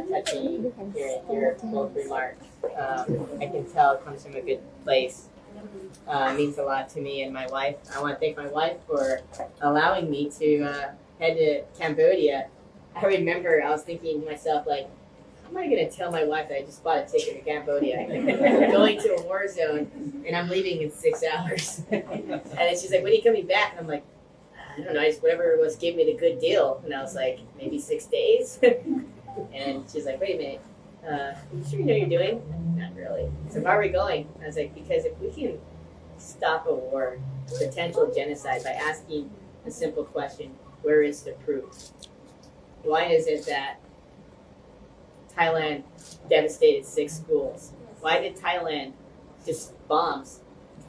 touching hearing your both remarks. I can tell it comes from a good place. It means a lot to me and my wife. I want to thank my wife for allowing me to head to Cambodia. I remember I was thinking to myself, like, how am I going to tell my wife that I just bought a ticket to Cambodia? I'm going to a war zone, and I'm leaving in 6 hours. And then she's like, when are you coming back? And I'm like, I don't know, I just whatever was gave me the good deal. And I was like, maybe 6 days. And she's like, wait a minute, you sure you know what you're doing? Not really. So why are we going? I was like, because if we can stop a war, potential genocide, by asking a simple question, where is the proof? Why is it that Thailand devastated 6 schools? Why did Thailand just bombs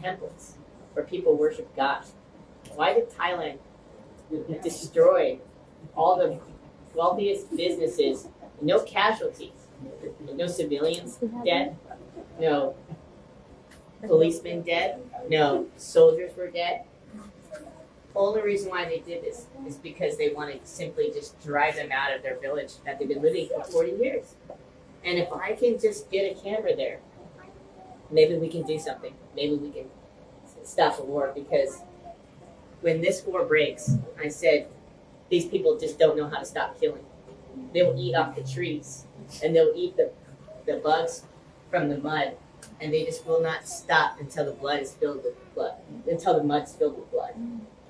temples where people worship God? Why did Thailand destroy all the wealthiest businesses? No casualties, no civilians dead, no policemen dead, no soldiers were dead. Only reason why they did this is because they wanted to simply just drive them out of their village that they've been living for 40 years. And if I can just get a camera there, maybe we can do something. Maybe we can stop the war, because when this war breaks, I said, these people just don't know how to stop killing. They will eat off the trees, and they'll eat the bugs from the mud, and they just will not stop until the blood is filled with blood, until the mud's filled with blood.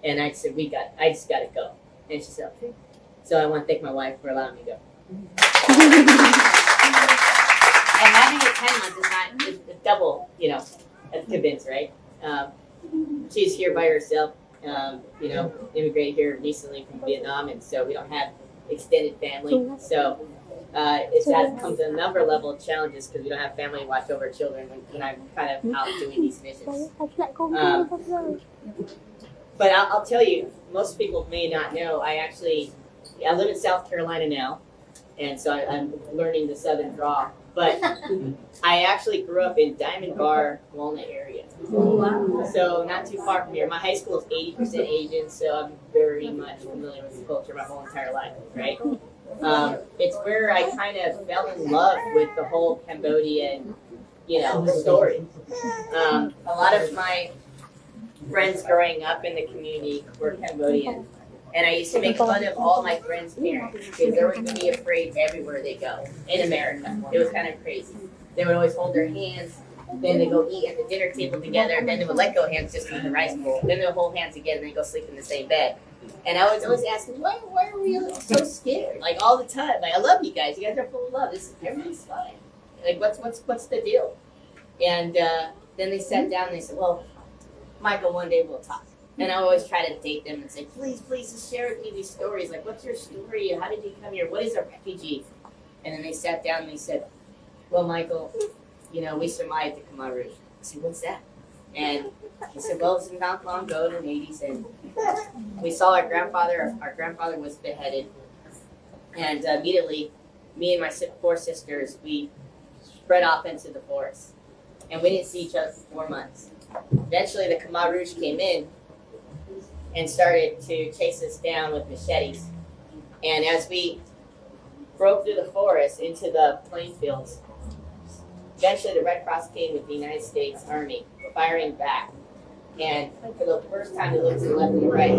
And I said, I just got to go. And she said, okay. So I want to thank my wife for allowing me to go. And having it 10 months is not is double, convinced, right? She's here by herself, immigrated here recently from Vietnam, and so we don't have extended family. So it comes to a number level of challenges because we don't have family to watch over children when I'm kind of out doing these missions. But I'll tell you, most people may not know, I live in South Carolina now, and so I'm learning the Southern drawl. But I actually grew up in Diamond Bar, Walnut area. So not too far from here. My high school is 80% Asian, so I'm very much familiar with the culture my whole entire life, right? It's where I kind of fell in love with the whole Cambodian, story. A lot of my friends growing up in the community were Cambodian. And I used to make fun of all my friends' parents because they were going to be afraid everywhere they go in America. It was kind of crazy. They would always hold their hands, then they go eat at the dinner table together, then they would let go of hands just to eat the rice bowl. Then they would hold hands again and they go sleep in the same bed. And I was always asking, why are we so scared? Like all the time. Like, I love you guys. You guys are full of love. Everything's fine. Like, what's the deal? And then they sat down and they said, well, Michael, one day we'll talk. And I always try to date them and say, please, just share with me these stories. Like, what's your story? How did you come here? What is a refugee? And then they sat down and they said, well, Michael, we survived the Khmer Rouge. I said, what's that? And he said, well, it was not long ago in the 80s. And we saw our grandfather was beheaded. And immediately, me and my 4 sisters, we spread off into the forest. And we didn't see each other for 4 months. Eventually, the Khmer Rouge came in and started to chase us down with machetes. And as we broke through the forest into the plain fields, eventually the Red Cross came with the United States Army, firing back. And for the first time, they looked to the left and the right.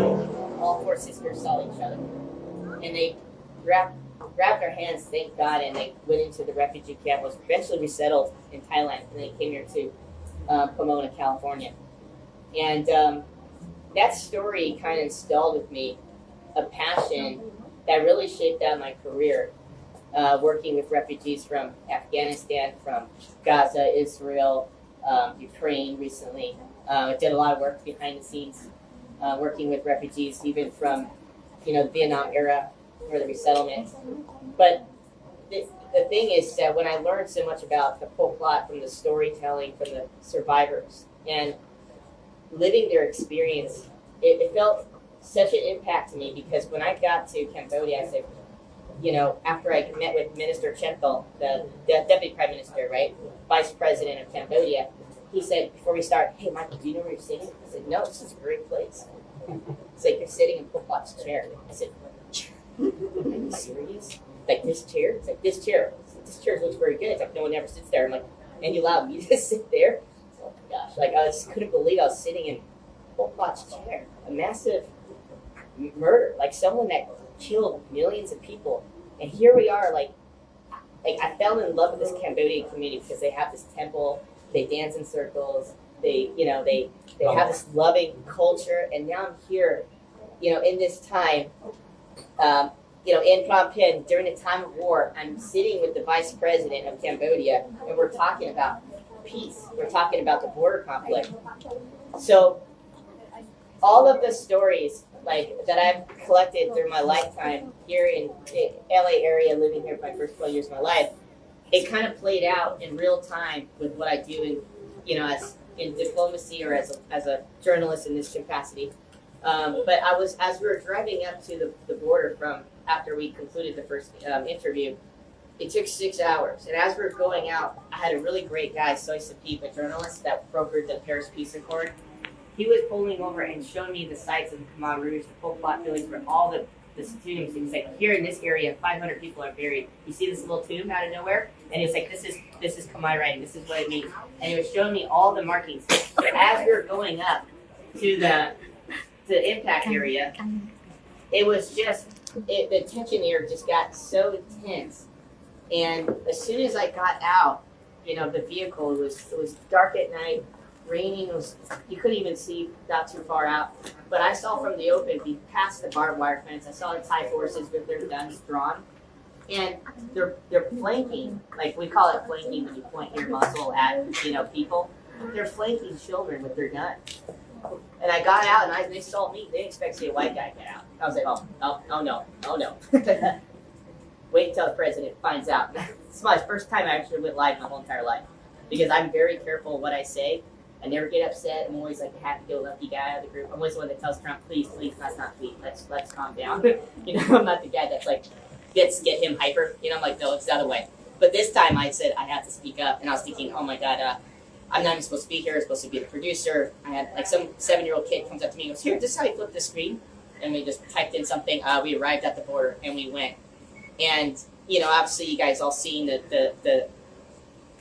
All 4 sisters saw each other. And they grabbed their hands, thank God, and they went into the refugee camp, was eventually resettled in Thailand, and they came here to Pomona, California. And that story kind of instilled with me a passion that really shaped out my career, working with refugees from Afghanistan, from Gaza, Israel, Ukraine recently. I did a lot of work behind the scenes, working with refugees even from the Vietnam era for the resettlement. But the thing is that when I learned so much about the Pol Pot from the storytelling from the survivors and living their experience, it felt such an impact to me, because when I got to Cambodia, I said, after I met with Minister Chenthol, the Deputy Prime Minister, right, Vice President of Cambodia, he said, before we start, hey, Michael, do you know where you're sitting? I said, no, this is a great place. He's like, you're sitting in Pol Pot's chair. I said, are you serious? like this chair. It's like this chair. This chair looks very good. It's like no one ever sits there. I'm like, and you allowed me to sit there? Oh my gosh! Like I just couldn't believe I was sitting in Pol Pot's chair. A massive murder, like someone that killed millions of people, and here we are, like I fell in love with this Cambodian community because they have this temple, they dance in circles, they have this loving culture, and now I'm here, in this time, in Phnom Penh during the time of war. I'm sitting with the vice president of Cambodia, and we're talking about peace. We're talking about the border conflict. So all of the stories that I've collected through my lifetime here in the LA area, living here for my first 12 years of my life, it kind of played out in real time with what I do as in diplomacy or as a journalist in this capacity. But as we were driving up to the border from after we concluded the first interview, it took 6 hours. And as we were going out, I had a really great guy, Soy Sapip, a journalist that brokered the Paris Peace Accord. He was pulling over and showing me the sites of the Khmer Rouge, the Pol Pot village, where all the tombs. He was like, here in this area, 500 people are buried. You see this little tomb out of nowhere? And he was like, this is Khmer writing. This is what it means. And he was showing me all the markings. So as we were going up to the impact area, it was just, the tension here just got so intense. And as soon as I got out, the vehicle, it was dark at night, raining, you couldn't even see not too far out. But I saw from the open, past the barbed wire fence, I saw the Thai forces with their guns drawn. And they're flanking, like we call it flanking when you point your muzzle at, people. They're flanking children with their guns. And I got out and they saw me. They didn't expect to see a white guy get out. I was like, oh no. Wait until the president finds out. It's my first time I actually went live my whole entire life. Because I'm very careful what I say. I never get upset. I'm always like the happy-go-lucky guy out of the group. I'm always the one that tells Trump, please, let's not tweet. Let's calm down. I'm not the guy that's like, get him hyper. I'm like, no, it's the other way. But this time I said I had to speak up. And I was thinking, oh my God, I'm not even supposed to be here. I'm supposed to be the producer. I had like some 7-year-old kid comes up to me and goes, here, this is how you flip the screen. And we just typed in something. We arrived at the border and we went. And, obviously you guys all seen the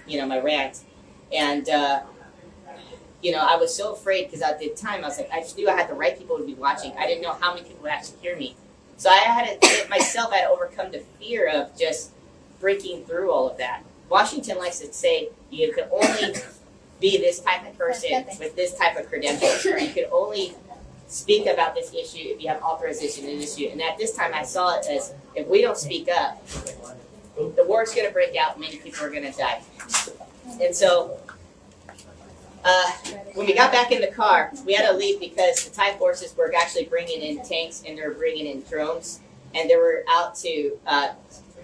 my rant. And, I was so afraid because at the time I was like, I just knew I had the right people to be watching. I didn't know how many people would actually hear me. So I had to overcome the fear of just breaking through all of that. Washington likes to say you can only be this type of person with this type of credentials, or you can only speak about this issue if you have authorization in this issue. And at this time I saw it as, if we don't speak up, the war's going to break out, many people are going to die. And so when we got back in the car, we had to leave because the Thai forces were actually bringing in tanks and they were bringing in drones, and they were out to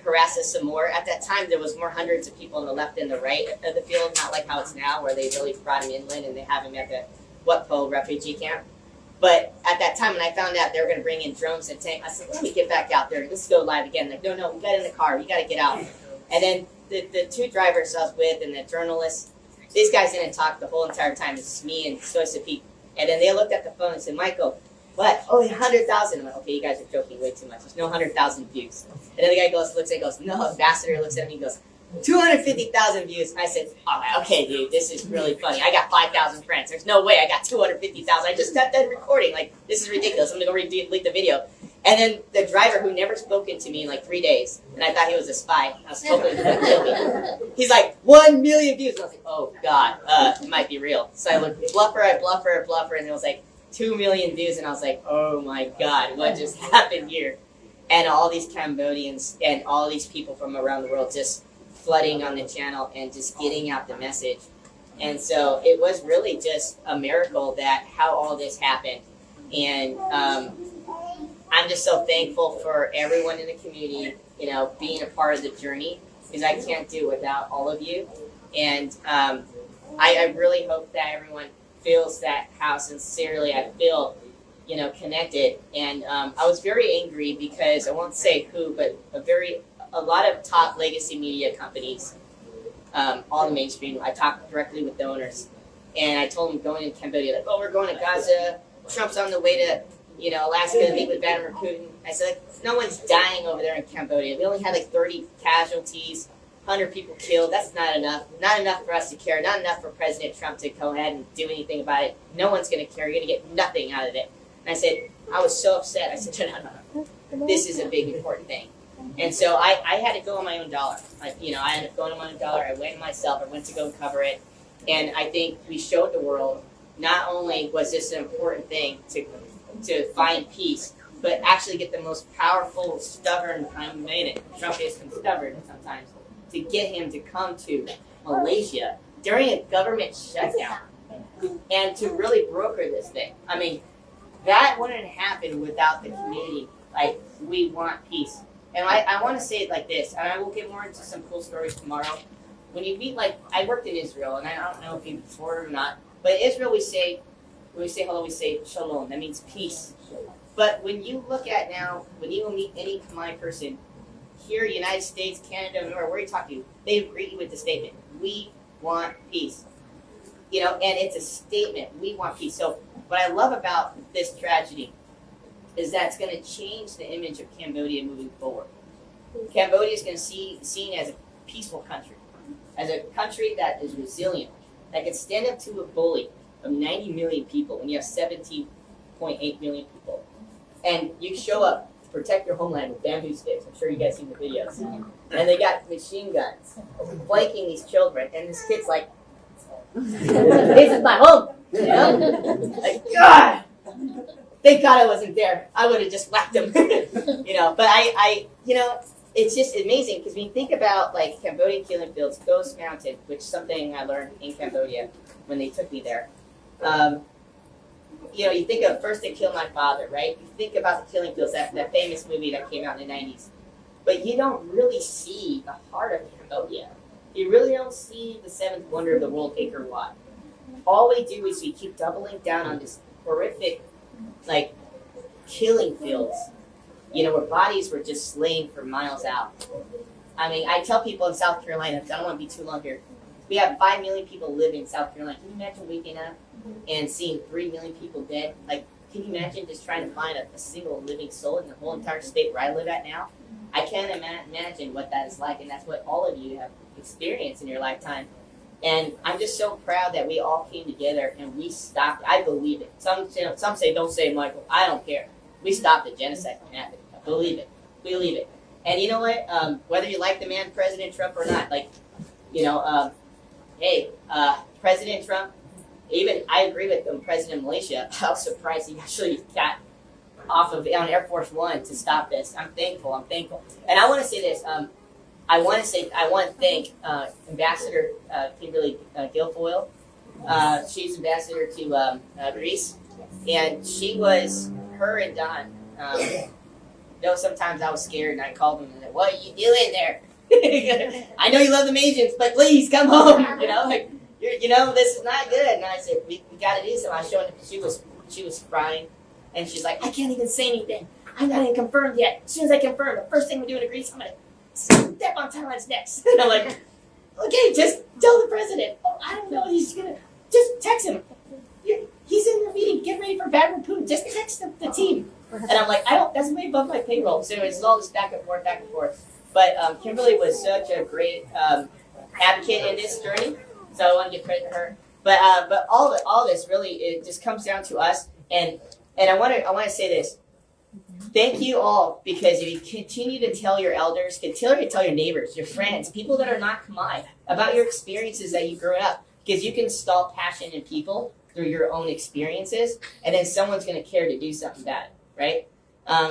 harass us some more. At that time, there was more hundreds of people on the left and the right of the field, not like how it's now, where they really brought him inland and they have him at the Wat Po refugee camp. But at that time, when I found out they were going to bring in drones and tanks, I said, let me get back out there. Let's go live again. Like, no, we got in the car. You got to get out. And then the two drivers I was with and the journalists, these guys didn't talk the whole entire time. It's just me and Soy Sapip. And then they looked at the phone and said, Michael, what? Oh, 100,000. I'm like, okay, you guys are joking way too much. There's no 100,000 views. And then the guy looks at me and goes, no, ambassador looks at me and goes, 250,000 views. I said, oh, okay, dude, this is really funny. I got 5,000 friends. There's no way I got 250,000. I just got done recording. Like, this is ridiculous. I'm going to go delete the video. And then the driver, who never spoken to me in like 3 days, and I thought he was a spy. I was totally going to kill me. He's like, 1 million views. And I was like, oh, God, it might be real. So I looked, bluffer, and it was like 2 million views. And I was like, oh, my God, what just happened here? And all these Cambodians and all these people from around the world just flooding on the channel and just getting out the message. And so it was really just a miracle that how all this happened. And I'm just so thankful for everyone in the community, being a part of the journey, because I can't do it without all of you. And I really hope that everyone feels that how sincerely I feel, connected. And I was very angry because I won't say who, but a lot of top legacy media companies, all the mainstream, I talked directly with the owners, and I told them going to Cambodia, like, oh, we're going to Gaza, Trump's on the way to Alaska to meet with Vladimir Putin. I said, no one's dying over there in Cambodia. We only had like 30 casualties, 100 people killed. That's not enough. Not enough for us to care. Not enough for President Trump to go ahead and do anything about it. No one's going to care. You're going to get nothing out of it. And I said, I was so upset. I said, no. This is a big, important thing. And so I had to go on my own dollar. I had to go on my own dollar. I went myself. I went to go cover it. And I think we showed the world not only was this an important thing to find peace, but actually get the most powerful, stubborn, Trump is stubborn sometimes, to get him to come to Malaysia during a government shutdown and to really broker this thing. I mean, that wouldn't happen without the community. Like, we want peace. And I want to say it like this, and I will get more into some cool stories tomorrow. When you meet, I worked in Israel, and I don't know if you've before or not, but in Israel when we say hello, we say shalom. That means peace. But when you look at now, when you meet any Khmer person here, United States, Canada, no matter where you talk to, they greet you with the statement, we want peace. And it's a statement, we want peace. So what I love about this tragedy is that it's going to change the image of Cambodia moving forward. Cambodia is going to be seen as a peaceful country, as a country that is resilient, that can stand up to a bully of 90 million people when you have 17.8 million people. And you show up to protect your homeland with bamboo sticks. I'm sure you guys seen the videos. And they got machine guns flanking these children. And this kid's like, this is my home. Like, God! Thank God I wasn't there. I would have just whacked him. But it's just amazing because when you think about Cambodian killing fields, Ghost Mountain, which is something I learned in Cambodia when they took me there. You think of First They Killed My Father, right? You think about the killing fields, that famous movie that came out in the 90s. But you don't really see the heart of Cambodia. You really don't see the seventh wonder of the world, Angkor Wat. All we do is we keep doubling down on this horrific, killing fields, where bodies were just slain for miles out. I mean, I tell people in South Carolina, because I don't want to be too long here, we have 5 million people live in South Carolina. Can you imagine waking up and seeing 3 million people dead? Can you imagine just trying to find a single living soul in the whole entire state where I live at now? I can't imagine what that is like, and that's what all of you have experienced in your lifetime. And I'm just so proud that we all came together and we stopped. I believe it. Some say, don't say, Michael. I don't care. We stopped the genocide from happening. I believe it. Believe it. And you know what? Whether you like the man, President Trump, or not, President Trump, even I agree with him, President of Malaysia. I was surprised he actually got off of on Air Force One to stop this. I'm thankful. And I want to say this. I want to thank Ambassador Kimberly Guilfoyle. She's ambassador to Greece, and her and Don. Sometimes I was scared, and I called them and said, "What are you doing there? I know you love them Asians, but please come home. This is not good." And I said, "We got to do something." I showed her. She was crying, and she's like, "I can't even say anything. I'm not even confirmed yet. As soon as I confirm, the first thing we're doing in Greece, I'm gonna step on Thailand's necks." And I'm like, "Okay, just tell the president." "Oh, I don't know. He's gonna just text him. He's in the meeting. Get ready for Vladimir Putin. Just text the team." And I'm like, that's way above my payroll. So it's all just back and forth. But Kimberly was such a great advocate in this journey. So I want to give credit to her. But all this really, it just comes down to us. And I want to say this. Thank you all, because if you continue to tell your elders, continue to tell your neighbors, your friends, people that are not Khmer, about your experiences that you grew up, because you can install passion in people through your own experiences, and then someone's going to care to do something about it, right?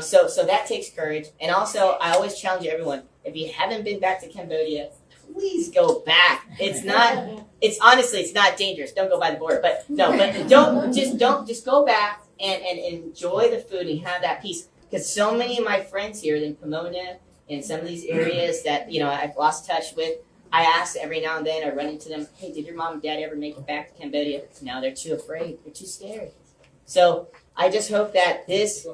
So that takes courage. And also, I always challenge everyone, if you haven't been back to Cambodia, please go back. It's not dangerous. Don't go by the border, but just go back and enjoy the food and have that peace. Because so many of my friends here in Pomona, in some of these areas that, I've lost touch with, I ask every now and then, I run into them, "Hey, did your mom and dad ever make it back to Cambodia?" No, they're too afraid. They're too scared. So I just hope that this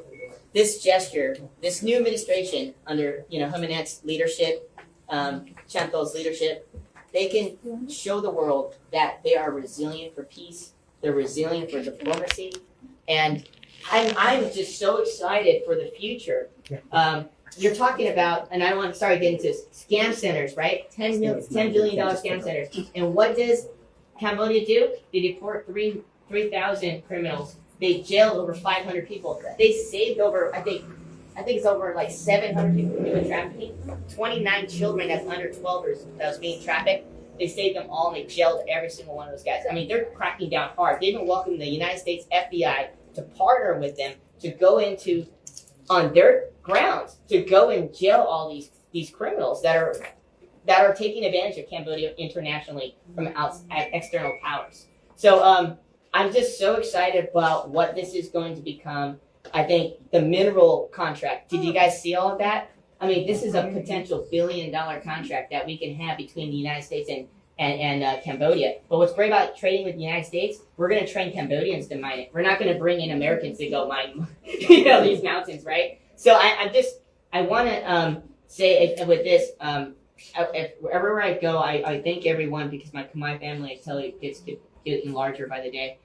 gesture, this new administration under, Humanet's leadership, Chantal's leadership, they can show the world that they are resilient for peace, they're resilient for diplomacy, and I'm just so excited for the future. You're talking about, and I don't want to start getting into scam centers, right? $10 billion scam centers. And what does Cambodia do? They deport 3,000 criminals. They jailed over 500 people. They saved over, I think it's over like 700 people doing trafficking. 29 children that's under 12 that was being trafficked. They saved them all and they jailed every single one of those guys. I mean, they're cracking down hard. They even welcomed the United States FBI to partner with them to go into, on their grounds, to go and jail all these criminals that are taking advantage of Cambodia internationally from external powers. So I'm just so excited about what this is going to become. I think the mineral contract, did you guys see all of that? I mean, this is a potential $1 billion contract that we can have between the United States and Cambodia. But what's great about trading with the United States, we're going to train Cambodians to mine it. We're not going to bring in Americans to go mine these mountains, right? So I want to say with this, wherever I go, I thank everyone because my Khmer family, I tell you, gets getting larger by the day.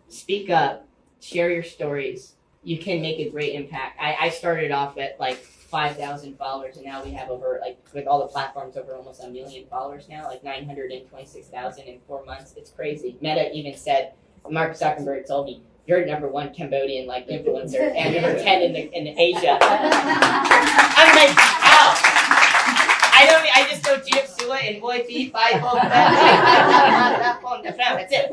Speak up, share your stories. You can make a great impact. I started off at like 5,000 followers, and now we have over, like, with all the platforms, over almost 1 million followers now, like 926,000 in 4 months. It's crazy. Meta even said, Mark Zuckerberg told me, you're #1 Cambodian like influencer and number 10 in Asia. I'm like, wow. I just go Jeep Sua and Boy Feet 5 That's it.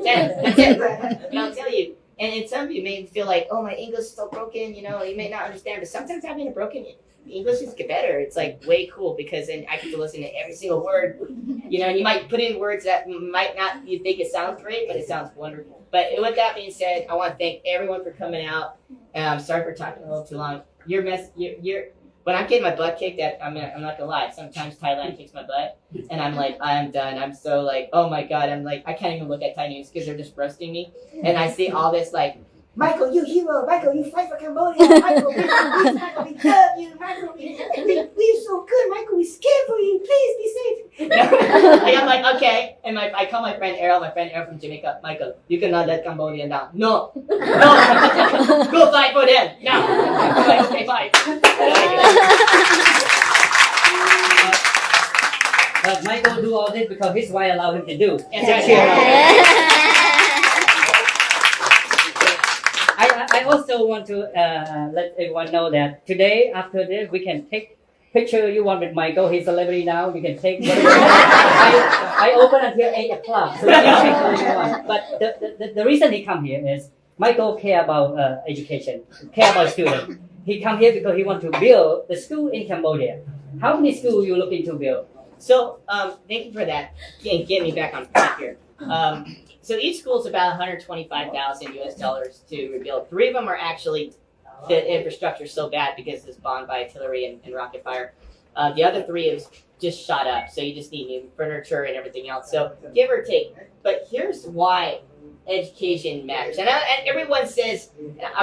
And I'll tell you. And some of you may feel like, oh, my English is so broken, you may not understand. But sometimes having a broken English is get better. It's like way cool because then I get to listen to every single word. And you might put in words that might not, you think it sounds great, but it sounds wonderful. But with that being said, I want to thank everyone for coming out. I'm sorry for talking a little too long. When I'm getting my butt kicked, I'm not gonna lie. Sometimes Thailand kicks my butt, and I'm like, I'm done. I'm so like, oh my god. I'm like, I can't even look at Thai news because they're just roasting me. And I see all this like, Michael, you hero. Michael, you fight for Cambodia. Michael, we love you. Michael, we're so good. Michael, we scared for you. Please be safe. And I'm like, okay. And I call my friend Errol from Jamaica. Michael, you cannot let Cambodia down. No. Go fight for them now. I'm like, okay, fine. But Michael do all this because his wife allowed him to do. I also want to let everyone know that today, after this, we can take picture you want with Michael. He's a celebrity now. We can take whatever. I open until 8 o'clock. So you can take whatever you want. But the reason he come here is Michael care about education, care about students. He come here because he want to build the school in Cambodia. How many schools you looking to build? So thank you for that. Get me back on track here. So each school is about $125,000 US to rebuild. 3 of them are actually, the infrastructure is so bad because it's bombed by artillery and rocket fire. The other 3 is just shot up, so you just need new furniture and everything else. So give or take. But here's why education matters. And everyone says,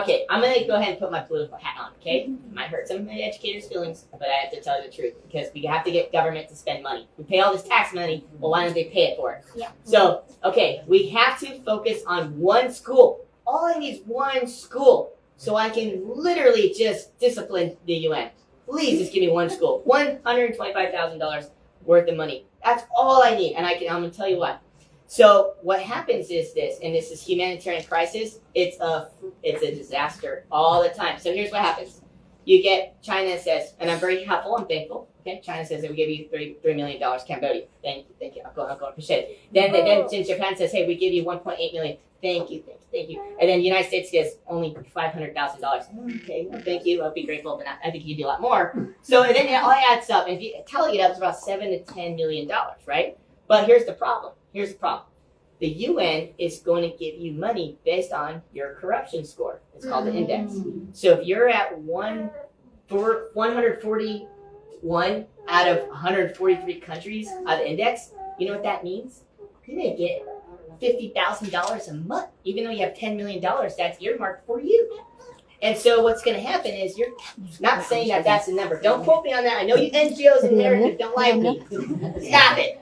okay, I'm going to go ahead and put my political hat on, okay? It might hurt some of my educators' feelings, but I have to tell you the truth because we have to get government to spend money. We pay all this tax money, well, why don't they pay it for it? Yeah. So, okay, we have to focus on one school. All I need is one school so I can literally just discipline the UN. Please just give me one school. $125,000 worth of money. That's all I need. And I'm going to tell you what. So what happens is this, and this is humanitarian crisis, it's a disaster all the time. So here's what happens. You get, China says, and I'm very helpful and thankful, okay? China says that we give you $3 million, Cambodia. Thank you. I'll go appreciate it. Then Japan says, hey, we give you $1.8 million. Thank you. And then the United States gets only $500,000. Okay, well, thank you. I'll be grateful, but I think you do a lot more. So and then it all adds up, and if you tally it up, it's about $7 to $10 million, right? But here's the problem. The UN is going to give you money based on your corruption score. It's called the index. So if you're at 141 out of 143 countries on the index, you know what that means? You're going to get $50,000 a month, even though you have $10 million that's earmarked for you. And so what's going to happen is you're not saying that that's the number. Don't quote me on that. I know you NGOs in America don't like me. Stop it.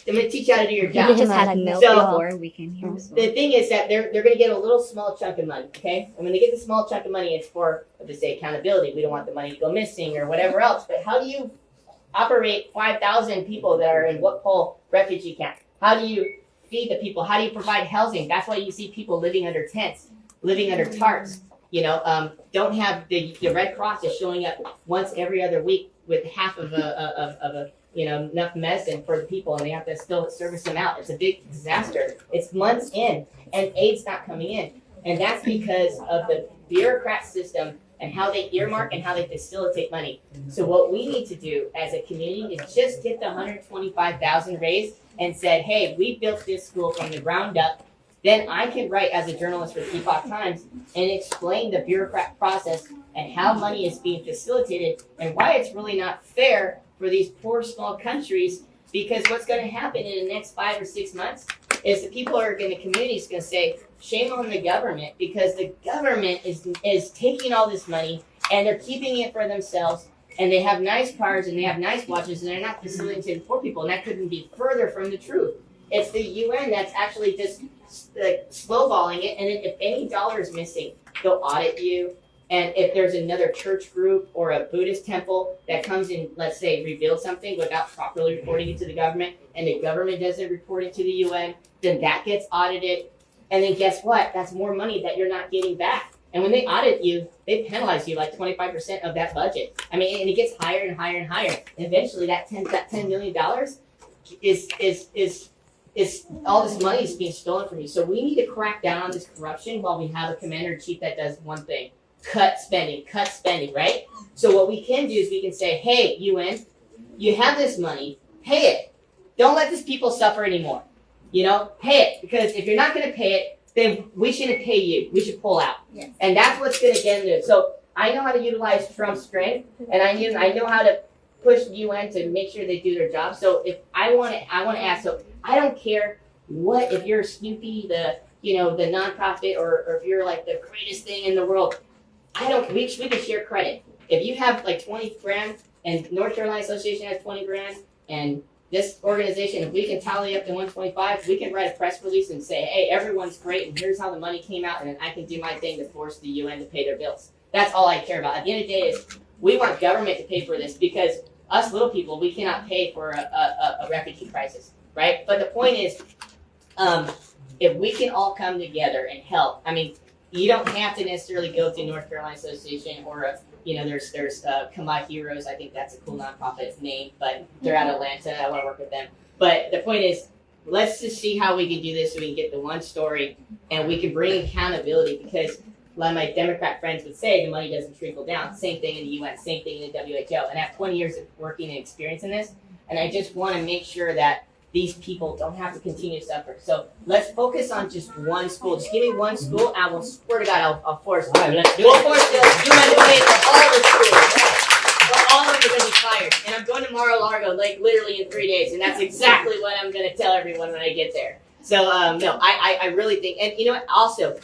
I'm going to teach you how to do your We job. just had milk So- before we came here. So. The thing is that they're going to get a little small chunk of money, okay? And when they get the small chunk of money, it's for, let's say, accountability. We don't want the money to go missing or whatever else. But how do you operate 5,000 people that are in what pole refugee camp? How do you feed the people? How do you provide housing? That's why you see people living under tents, living under tarps. You know, don't have the Red Cross is showing up once every other week with half of a enough medicine for the people, and they have to still service them out. It's a big disaster. It's months in, and aid's not coming in, and that's because of the bureaucrat system and how they earmark and how they facilitate money. So what we need to do as a community is just get the 125,000 raised and said, hey, we built this school from the ground up. Then I can write as a journalist for Epoch Times and explain the bureaucrat process and how money is being facilitated and why it's really not fair for these poor small countries, because what's going to happen in the next 5 or 6 months is the people are going to, communities going to say, shame on the government, because the government is taking all this money and they're keeping it for themselves, and they have nice cars and they have nice watches and they're not facilitating poor people, and that couldn't be further from the truth. It's the UN that's actually just slowballing it, and then if any dollar is missing, they'll audit you. And if there's another church group or a Buddhist temple that comes in, let's say, reveal something without properly reporting it to the government, and the government doesn't report it to the UN, then that gets audited. And then guess what? That's more money that you're not getting back. And when they audit you, they penalize you like 25% of that budget. I mean, and it gets higher and higher and higher. And eventually, that $10 million is all this money is being stolen from you. So we need to crack down on this corruption while we have a commander-in-chief that does one thing: cut spending, right? So what we can do is we can say, hey, UN, you have this money, pay it. Don't let these people suffer anymore. You know, pay it, because if you're not going to pay it, then we shouldn't pay you. We should pull out. Yes. And that's what's going to get into it. So I know how to utilize Trump's strength, and I know how to push the UN to make sure they do their job. So if I want to ask, so I don't care what, if you're Snoopy, the nonprofit, or if you're like the greatest thing in the world. We can share credit. If you have like 20 grand and North Carolina Association has 20 grand and this organization, if we can tally up to 125, we can write a press release and say, hey, everyone's great and here's how the money came out, and then I can do my thing to force the UN to pay their bills. That's all I care about. At the end of the day is we want government to pay for this, because us little people, we cannot pay for a refugee crisis, right? But the point is, if we can all come together and help, I mean, you don't have to necessarily go to North Carolina Association or there's Kamai Heroes. I think that's a cool nonprofit name, but they're out of Atlanta. I want to work with them. But the point is, let's just see how we can do this so we can get the one story and we can bring accountability, because like my Democrat friends would say, the money doesn't trickle down. Same thing in the UN, same thing in the WHO. And I have 20 years of working and experience in this, and I just want to make sure that these people don't have to continue to suffer. So let's focus on just one school. Just give me one school, and I will swear to God, I'll force it. All right, let's do We'll it. force the UN to pay for all the schools. Well, all of them are going to be fired. And I'm going to Mar-a-Lago, like literally in 3 days, and that's exactly what I'm going to tell everyone when I get there. So no, I really think, and you know what? Also,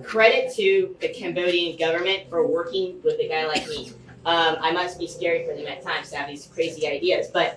credit to the Cambodian government for working with a guy like me. I must be scary for them at times to have these crazy ideas, but